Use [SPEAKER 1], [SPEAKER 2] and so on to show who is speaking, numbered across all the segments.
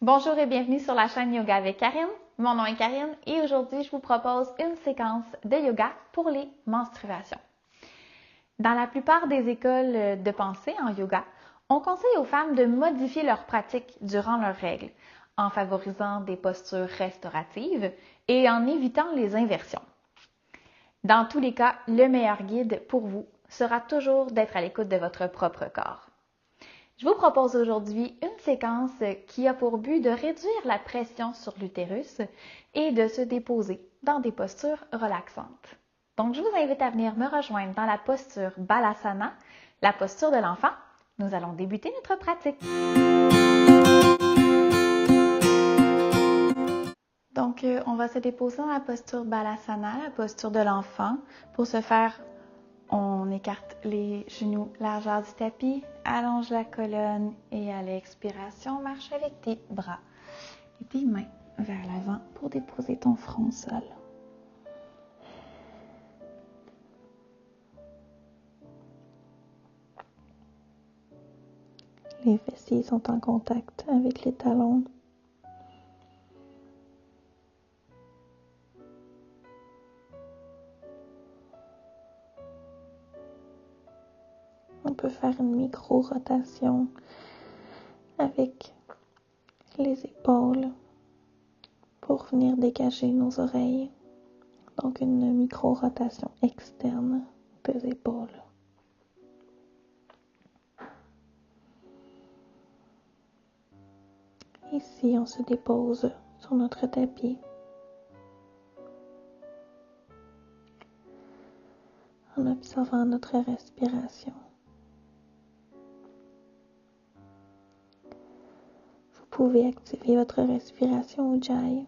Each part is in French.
[SPEAKER 1] Bonjour et bienvenue sur la chaîne Yoga avec Karine. Mon nom est Karine et aujourd'hui, je vous propose une séquence de yoga pour les menstruations. Dans la plupart des écoles de pensée en yoga, on conseille aux femmes de modifier leur pratique durant leurs règles, en favorisant des postures restauratives et en évitant les inversions. Dans tous les cas, le meilleur guide pour vous sera toujours d'être à l'écoute de votre propre corps. Je vous propose aujourd'hui une séquence qui a pour but de réduire la pression sur l'utérus et de se déposer dans des postures relaxantes. Donc, je vous invite à venir me rejoindre dans la posture Balasana, la posture de l'enfant. Nous allons débuter notre pratique. Donc, on va se déposer dans la posture Balasana, la posture de l'enfant. Pour ce faire, on écarte les genoux largeur du tapis, allonge la colonne et à l'expiration, marche avec tes bras et tes mains vers l'avant pour déposer ton front au sol. Les fessiers sont en contact avec les talons. On peut faire une micro-rotation avec les épaules pour venir dégager nos oreilles. Donc une micro-rotation externe des épaules. Ici, on se dépose sur notre tapis. En observant notre respiration. Vous pouvez activer votre respiration Ujjayi.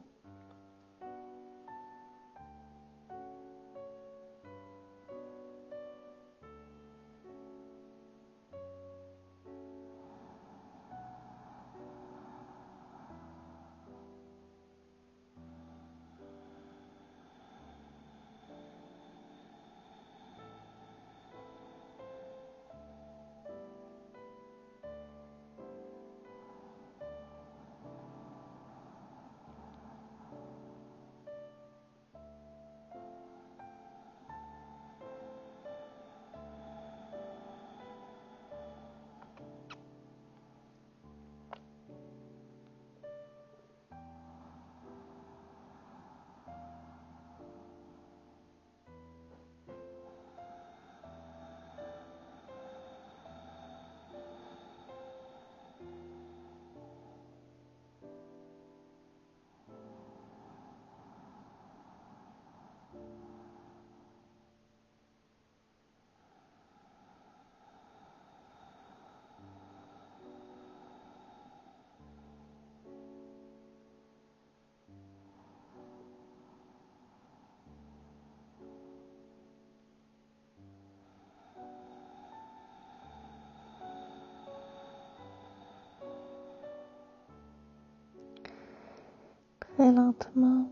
[SPEAKER 1] Très lentement,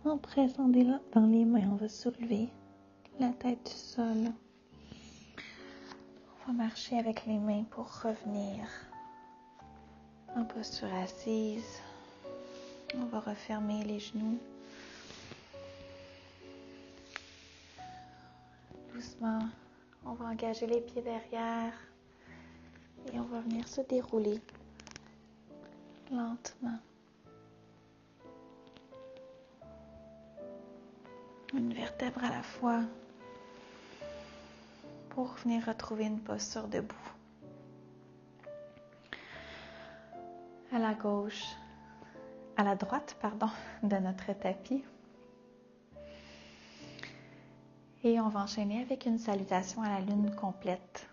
[SPEAKER 1] en pressant dans les mains, on va soulever la tête du sol. On va marcher avec les mains pour revenir en posture assise. On va refermer les genoux. Doucement, on va engager les pieds derrière et on va venir se dérouler lentement. Une vertèbre à la fois pour venir retrouver une posture debout. À la droite, de notre tapis. Et on va enchaîner avec une salutation à la lune complète.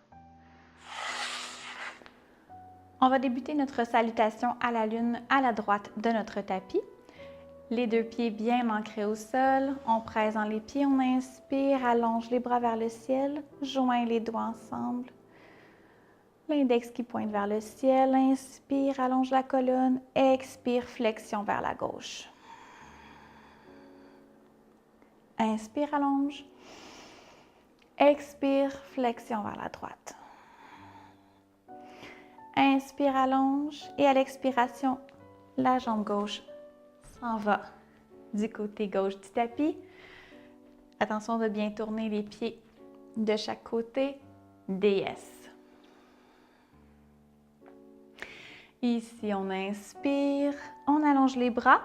[SPEAKER 1] On va débuter notre salutation à la lune à la droite de notre tapis. Les deux pieds bien ancrés au sol. On presse dans les pieds, on inspire, allonge les bras vers le ciel, joint les doigts ensemble. L'index qui pointe vers le ciel, inspire, allonge la colonne, expire, flexion vers la gauche. Inspire, allonge. Expire, flexion vers la droite. Inspire, allonge. Et à l'expiration, la jambe gauche s'en va du côté gauche du tapis. Attention de bien tourner les pieds de chaque côté. DS. Ici, on inspire, on allonge les bras.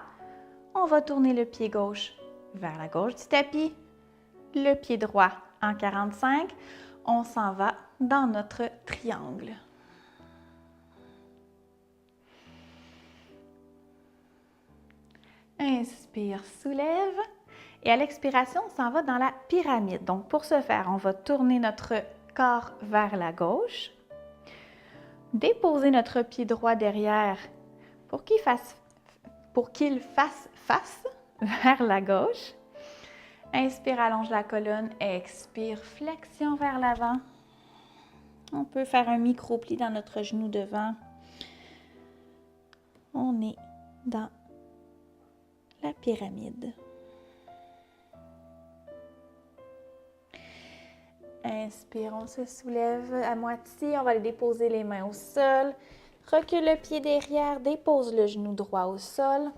[SPEAKER 1] On va tourner le pied gauche vers la gauche du tapis. Le pied droit en 45. On s'en va dans notre triangle. Inspire, soulève. Et à l'expiration, on s'en va dans la pyramide. Donc, pour ce faire, on va tourner notre corps vers la gauche. Déposer notre pied droit derrière pour qu'il fasse face vers la gauche. Inspire, allonge la colonne. Expire, flexion vers l'avant. On peut faire un micro-pli dans notre genou devant. On est dans la pyramide. Inspire, on se soulève à moitié. On va aller déposer les mains au sol. Recule le pied derrière, dépose le genou droit au sol.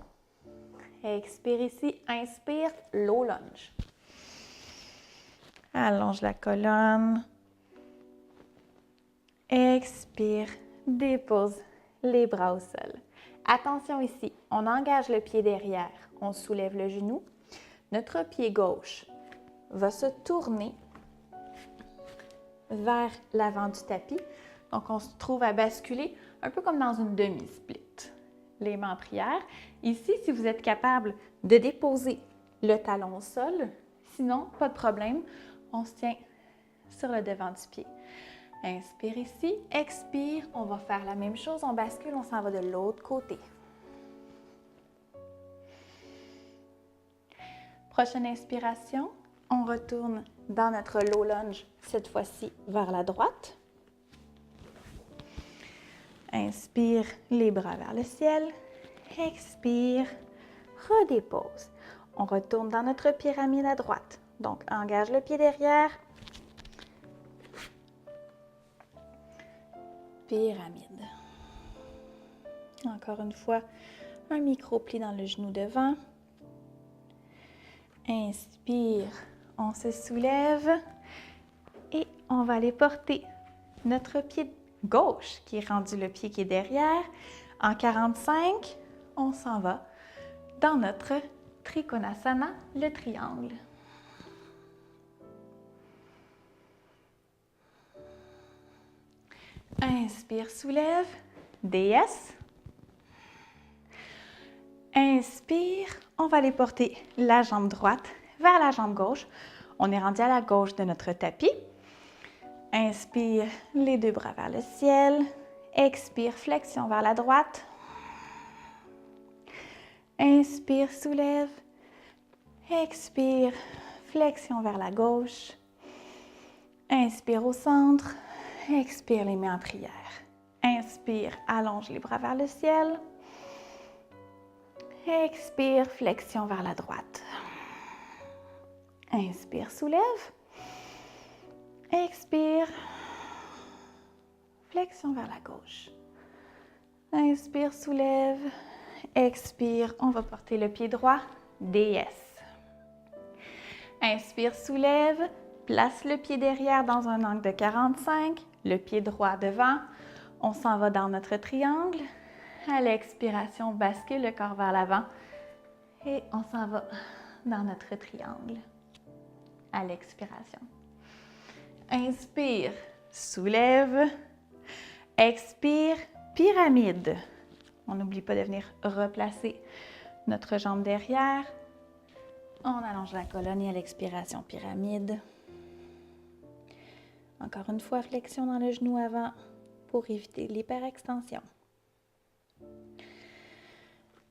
[SPEAKER 1] Expire ici, inspire, low lunge. Allonge la colonne. Expire, dépose les bras au sol. Attention ici, on engage le pied derrière, on soulève le genou. Notre pied gauche va se tourner vers l'avant du tapis. Donc, on se trouve à basculer un peu comme dans une demi-split. Les mains en prière. Ici, si vous êtes capable de déposer le talon au sol, sinon, pas de problème, on se tient sur le devant du pied. Inspire ici, expire, on va faire la même chose, on bascule, on s'en va de l'autre côté. Prochaine inspiration, on retourne dans notre low lunge, cette fois-ci vers la droite. Inspire, les bras vers le ciel. Expire, redépose. On retourne dans notre pyramide à droite. Donc, engage le pied derrière. Pyramide. Encore une fois, un micro-pli dans le genou devant. Inspire, on se soulève et on va aller porter notre pied gauche qui est rendu le pied qui est derrière. En 45, on s'en va dans notre Trikonasana, le triangle. Inspire, soulève, DS. Inspire, on va aller porter la jambe droite vers la jambe gauche. On est rendu à la gauche de notre tapis. Inspire, les deux bras vers le ciel. Expire, flexion vers la droite. Inspire, soulève. Expire, flexion vers la gauche. Inspire au centre. Expire, les mains en prière. Inspire, allonge les bras vers le ciel. Expire, flexion vers la droite. Inspire, soulève. Expire, flexion vers la gauche. Inspire, soulève. Expire, on va porter le pied droit, DS. Inspire, soulève. Place le pied derrière dans un angle de 45. Le pied droit devant. On s'en va dans notre triangle. À l'expiration, bascule le corps vers l'avant. Et on s'en va dans notre triangle. À l'expiration. Inspire, soulève. Expire, pyramide. On n'oublie pas de venir replacer notre jambe derrière. On allonge la colonne et à l'expiration, pyramide. Encore une fois, flexion dans le genou avant pour éviter l'hyperextension.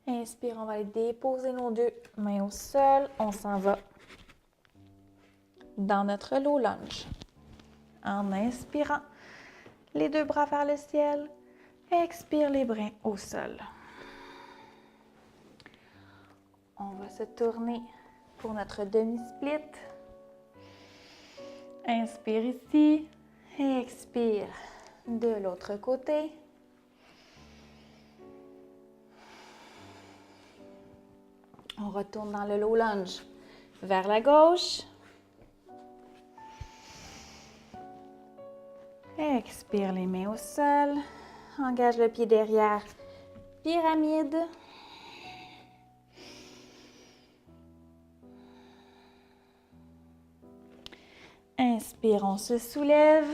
[SPEAKER 1] Inspire, on va aller déposer nos deux mains au sol. On s'en va dans notre low lunge. En inspirant, les deux bras vers le ciel. Expire, les bras au sol. On va se tourner pour notre demi-split. Inspire ici. Expire de l'autre côté. On retourne dans le low lunge. Vers la gauche. Expire les mains au sol. Engage le pied derrière. Pyramide. Inspire, on se soulève.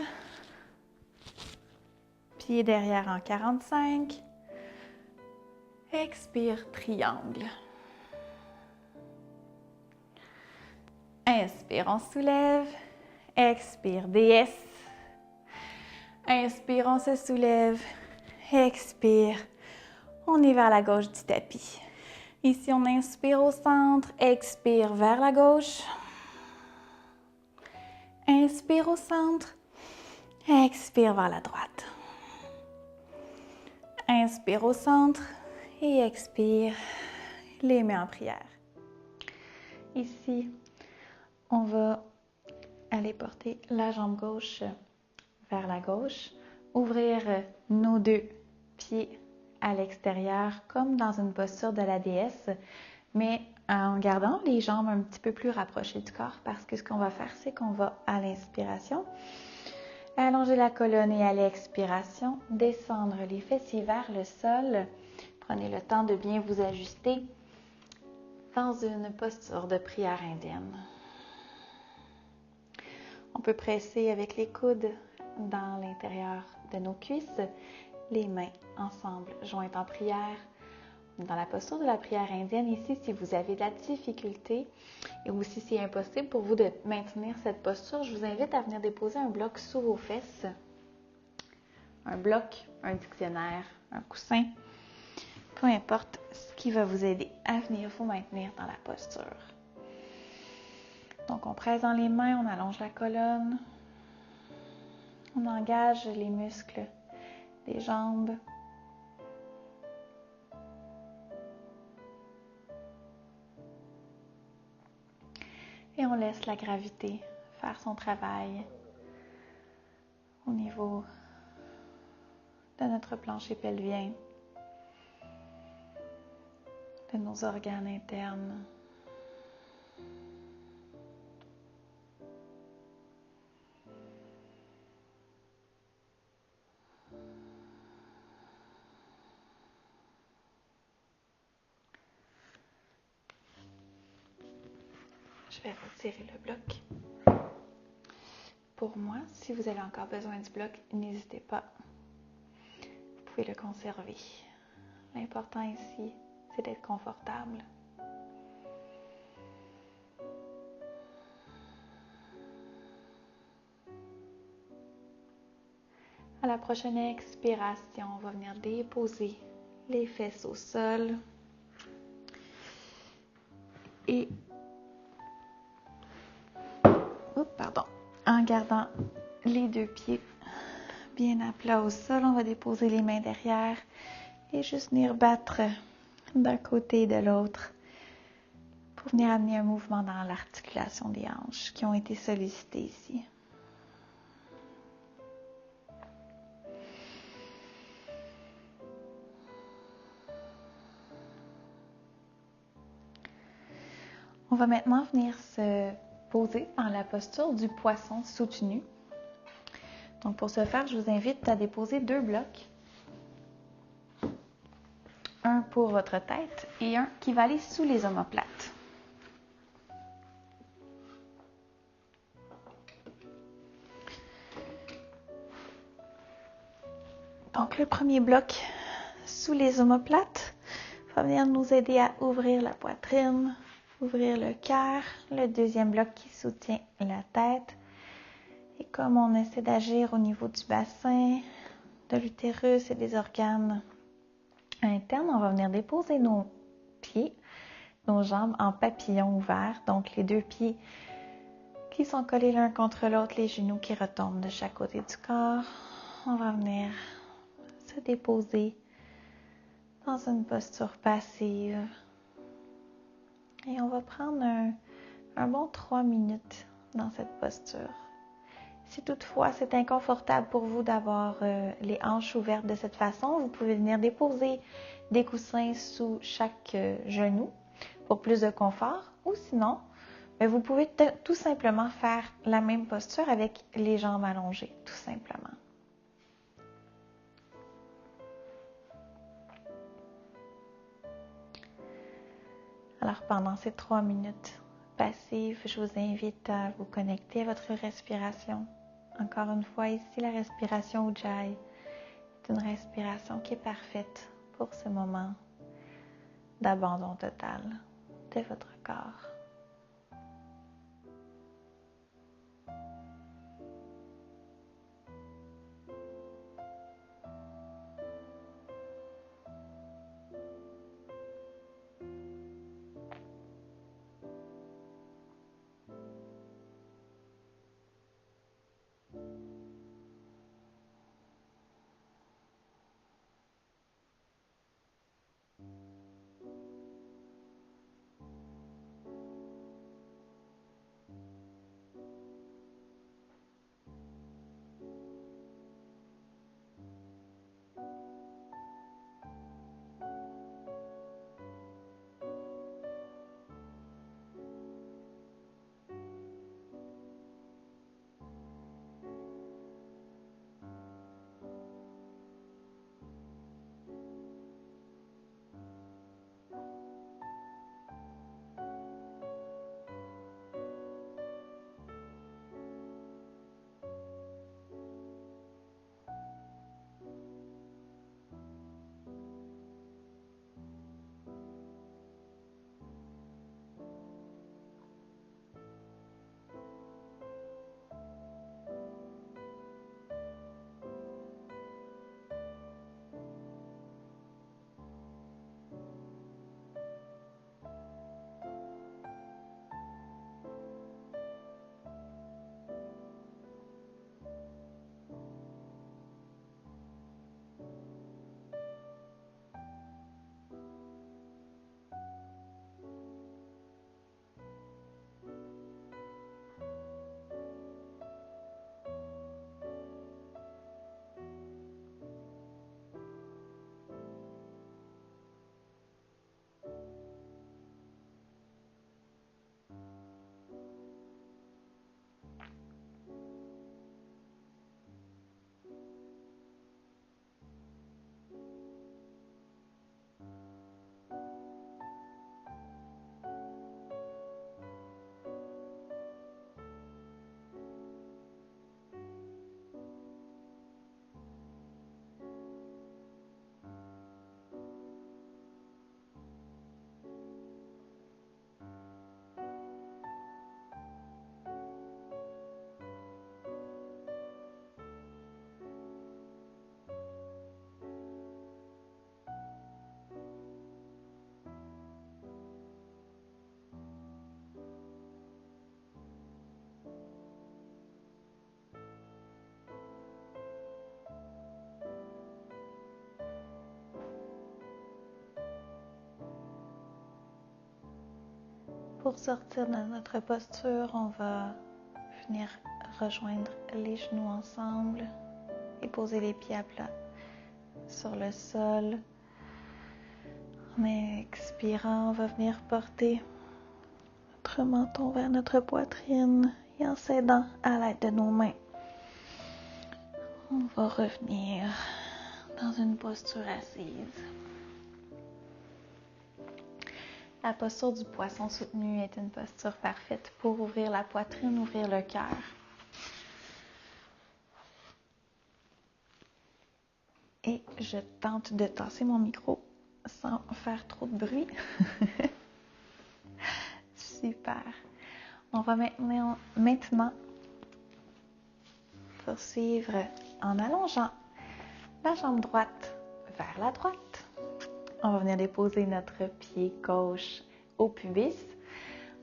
[SPEAKER 1] Pied derrière en 45. Expire, triangle. Inspire, on soulève. Expire, déesse. Inspire, on se soulève. Expire, on est vers la gauche du tapis. Ici, on inspire au centre. Expire vers la gauche. Inspire au centre. Expire vers la droite. Inspire au centre et expire, les mains en prière. Ici, on va aller porter la jambe gauche vers la gauche, ouvrir nos deux pieds à l'extérieur comme dans une posture de la déesse, mais en gardant les jambes un petit peu plus rapprochées du corps parce que ce qu'on va faire, c'est qu'on va à l'inspiration allonger la colonne et à l'expiration, descendre les fessiers vers le sol. Prenez le temps de bien vous ajuster dans une posture de prière indienne. On peut presser avec les coudes dans l'intérieur de nos cuisses, les mains ensemble, jointes en prière. Dans la posture de la prière indienne, ici, si vous avez de la difficulté ou si c'est impossible pour vous de maintenir cette posture, je vous invite à venir déposer un bloc sous vos fesses. Un bloc, un dictionnaire, un coussin, peu importe ce qui va vous aider à venir vous maintenir dans la posture. Donc, on presse dans les mains, on allonge la colonne, on engage les muscles des jambes. Et on laisse la gravité faire son travail au niveau de notre plancher pelvien, de nos organes internes. Je vais retirer le bloc. Pour moi, si vous avez encore besoin du bloc, n'hésitez pas. Vous pouvez le conserver. L'important ici, c'est d'être confortable. À la prochaine expiration, on va venir déposer les fesses au sol. Et en gardant les deux pieds bien à plat au sol, on va déposer les mains derrière et juste venir battre d'un côté et de l'autre pour venir amener un mouvement dans l'articulation des hanches qui ont été sollicitées ici. On va maintenant venir se poser dans la posture du poisson soutenu. Donc pour ce faire, je vous invite à déposer deux blocs. Un pour votre tête et un qui va aller sous les omoplates. Donc le premier bloc sous les omoplates va venir nous aider à ouvrir la poitrine, ouvrir le cœur. Le deuxième bloc qui soutient la tête. Et comme on essaie d'agir au niveau du bassin, de l'utérus et des organes internes, on va venir déposer nos pieds, nos jambes en papillon ouvert. Donc les deux pieds qui sont collés l'un contre l'autre, les genoux qui retombent de chaque côté du corps. On va venir se déposer dans une posture passive. Et on va prendre un bon 3 minutes dans cette posture. Si toutefois c'est inconfortable pour vous d'avoir les hanches ouvertes de cette façon, vous pouvez venir déposer des coussins sous chaque genou pour plus de confort. Ou sinon, vous pouvez tout simplement faire la même posture avec les jambes allongées, tout simplement. Alors, pendant ces 3 minutes passives, je vous invite à vous connecter à votre respiration. Encore une fois, ici, la respiration Ujjayi est une respiration qui est parfaite pour ce moment d'abandon total de votre corps. Pour sortir de notre posture, on va venir rejoindre les genoux ensemble et poser les pieds à plat sur le sol. En expirant, on va venir porter notre menton vers notre poitrine et en s'aidant à l'aide de nos mains, on va revenir dans une posture assise. La posture du poisson soutenu est une posture parfaite pour ouvrir la poitrine, ouvrir le cœur. Et je tente de tasser mon micro sans faire trop de bruit. Super. On va maintenant poursuivre en allongeant la jambe droite vers la droite. On va venir déposer notre pied gauche au pubis.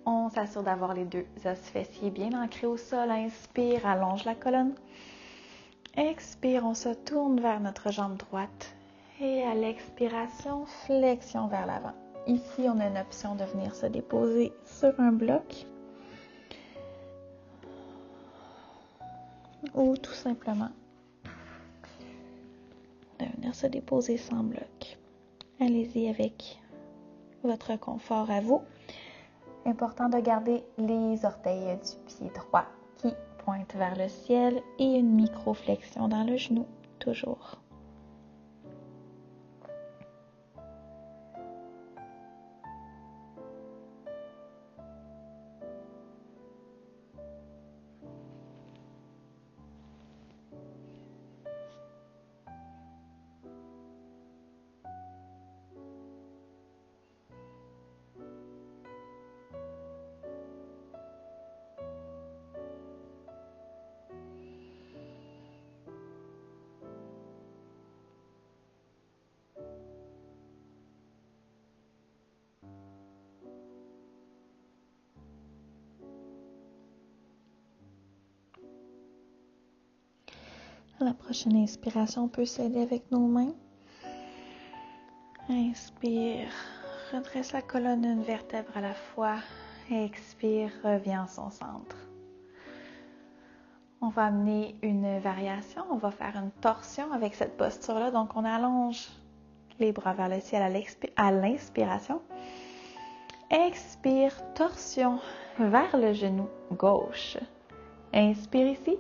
[SPEAKER 1] On s'assure d'avoir les deux os fessiers bien ancrés au sol. Inspire, allonge la colonne. Expire, on se tourne vers notre jambe droite. Et à l'expiration, flexion vers l'avant. Ici, on a une option de venir se déposer sur un bloc. Ou tout simplement de venir se déposer sans bloc. Allez-y avec votre confort à vous. Important de garder les orteils du pied droit qui pointent vers le ciel et une micro-flexion dans le genou, toujours. La prochaine inspiration, on peut s'aider avec nos mains. Inspire, redresse la colonne d'une vertèbre à la fois. Expire, reviens en son centre. On va amener une variation, on va faire une torsion avec cette posture-là. Donc, on allonge les bras vers le ciel à l'inspiration. Expire, torsion vers le genou gauche. Inspire ici.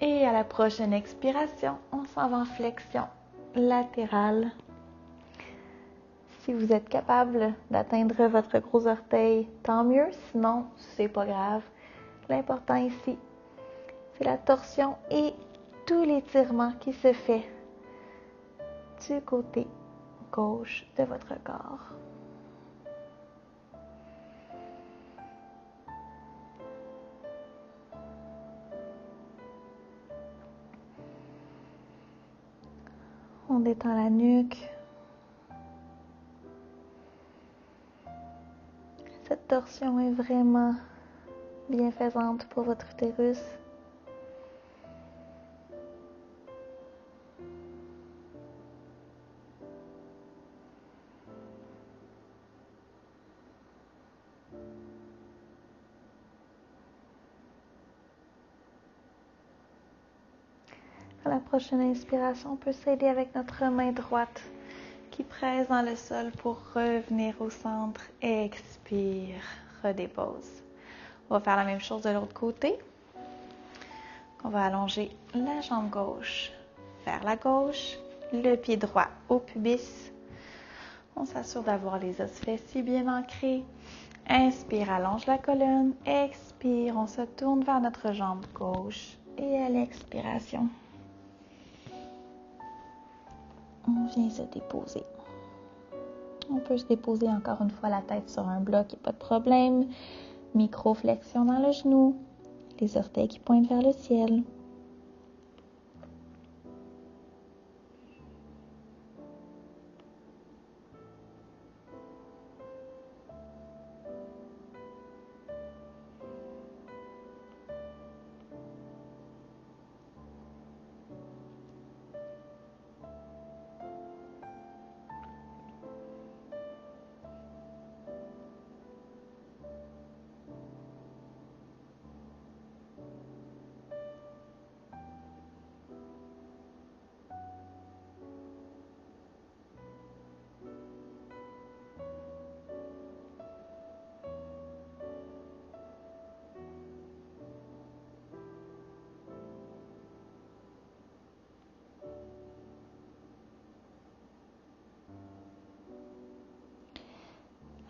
[SPEAKER 1] Et à la prochaine expiration, on s'en va en flexion latérale. Si vous êtes capable d'atteindre votre gros orteil, tant mieux. Sinon, c'est pas grave. L'important ici, c'est la torsion et tout l'étirement qui se fait du côté gauche de votre corps. On détend la nuque. Cette torsion est vraiment bienfaisante pour votre utérus. À la prochaine inspiration, on peut s'aider avec notre main droite qui presse dans le sol pour revenir au centre. Expire, redépose. On va faire la même chose de l'autre côté. On va allonger la jambe gauche vers la gauche, le pied droit au pubis. On s'assure d'avoir les os fessiers bien ancrés. Inspire, allonge la colonne. Expire, on se tourne vers notre jambe gauche. Et à l'expiration, on vient se déposer. On peut se déposer encore une fois la tête sur un bloc, il n'y a pas de problème. Micro-flexion dans le genou. Les orteils qui pointent vers le ciel.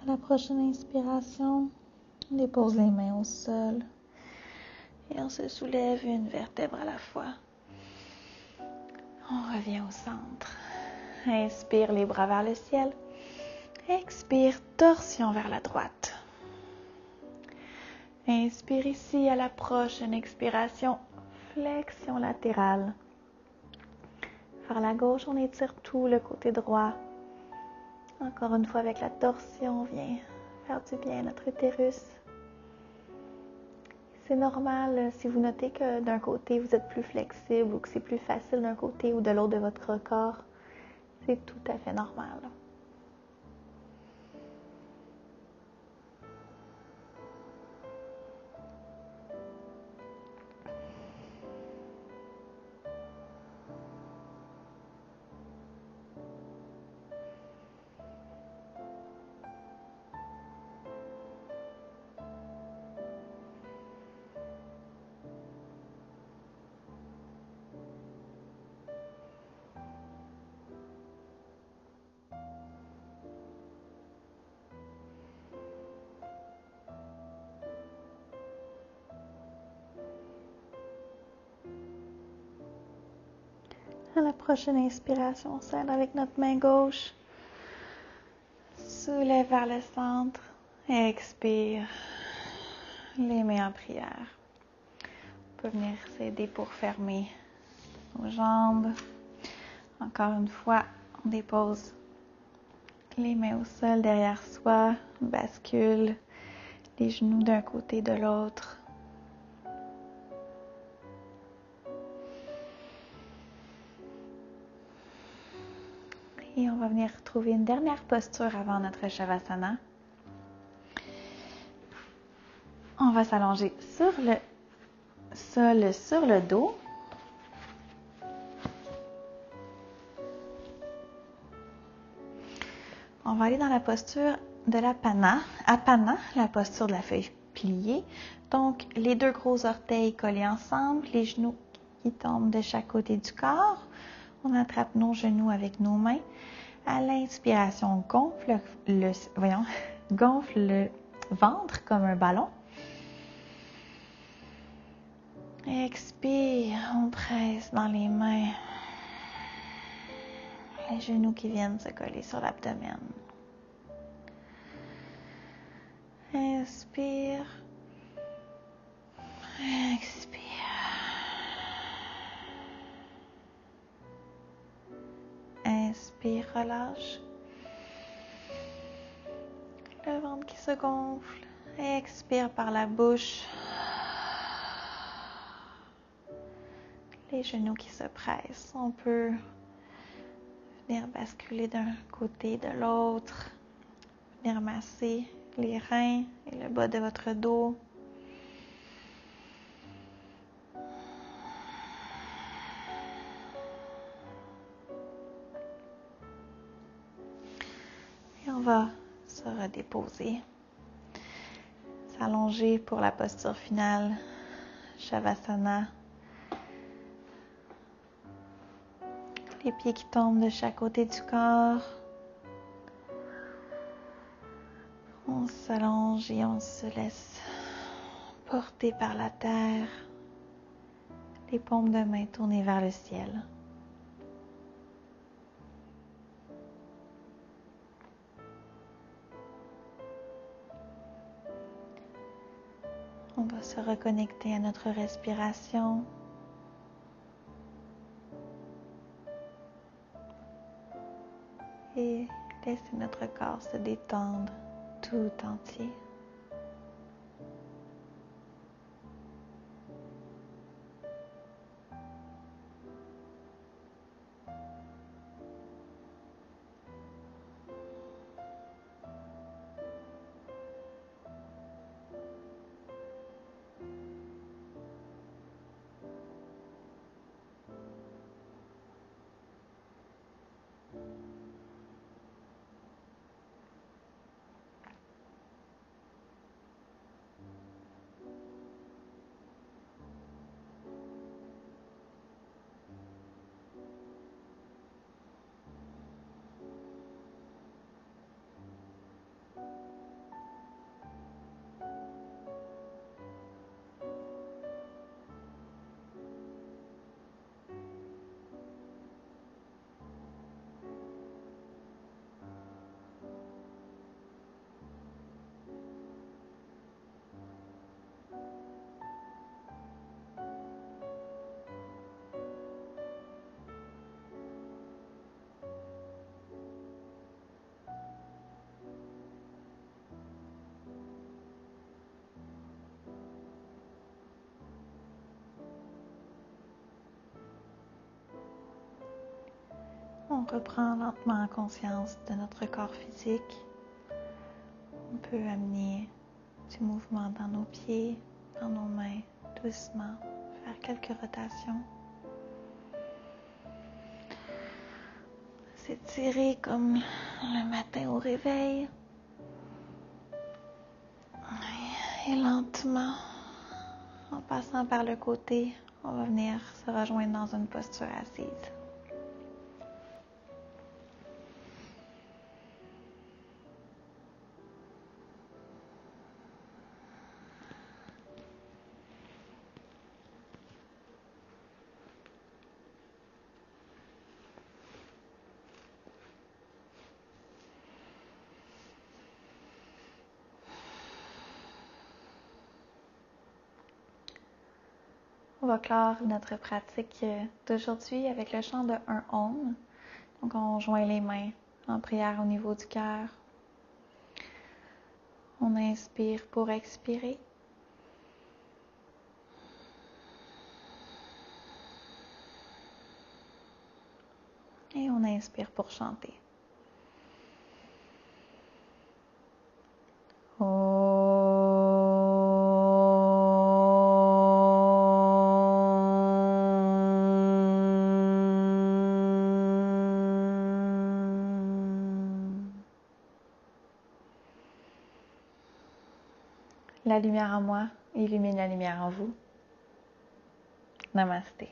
[SPEAKER 1] À la prochaine inspiration, on dépose les mains au sol et on se soulève une vertèbre à la fois. On revient au centre. Inspire les bras vers le ciel. Expire, torsion vers la droite. Inspire ici à la prochaine expiration, flexion latérale. Vers la gauche, on étire tout le côté droit. Encore une fois avec la torsion, on vient faire du bien à notre utérus. C'est normal si vous notez que d'un côté vous êtes plus flexible ou que c'est plus facile d'un côté ou de l'autre de votre corps. C'est tout à fait normal. À la prochaine inspiration, on serre avec notre main gauche. Soulève vers le centre. Expire. Les mains en prière. On peut venir s'aider pour fermer nos jambes. Encore une fois, on dépose les mains au sol derrière soi. On bascule les genoux d'un côté de l'autre. Et on va venir trouver une dernière posture avant notre Shavasana. On va s'allonger sur le sol, sur le dos. On va aller dans la posture de la Apana, la posture de la feuille pliée. Donc, les deux gros orteils collés ensemble, les genoux qui tombent de chaque côté du corps. On attrape nos genoux avec nos mains. À l'inspiration, on gonfle le ventre comme un ballon. Expire, on presse dans les mains. Les genoux qui viennent se coller sur l'abdomen. Inspire. Expire. Inspire, relâche. Le ventre qui se gonfle. Expire par la bouche. Les genoux qui se pressent. On peut venir basculer d'un côté, de l'autre. Venir masser les reins et le bas de votre dos. Et on va se redéposer. S'allonger pour la posture finale. Shavasana. Les pieds qui tombent de chaque côté du corps. On s'allonge et on se laisse porter par la terre. Les paumes de main tournées vers le ciel. On va se reconnecter à notre respiration. Et laisser notre corps se détendre tout entier. On reprend lentement conscience de notre corps physique. On peut amener du mouvement dans nos pieds, dans nos mains, doucement, faire quelques rotations. S'étirer comme le matin au réveil. Et lentement, en passant par le côté, on va venir se rejoindre dans une posture assise. va clore notre pratique d'aujourd'hui avec le chant de un Om. Donc, on joint les mains en prière au niveau du cœur. On inspire pour expirer. Et on inspire pour chanter. La lumière en moi illumine la lumière en vous. Namasté.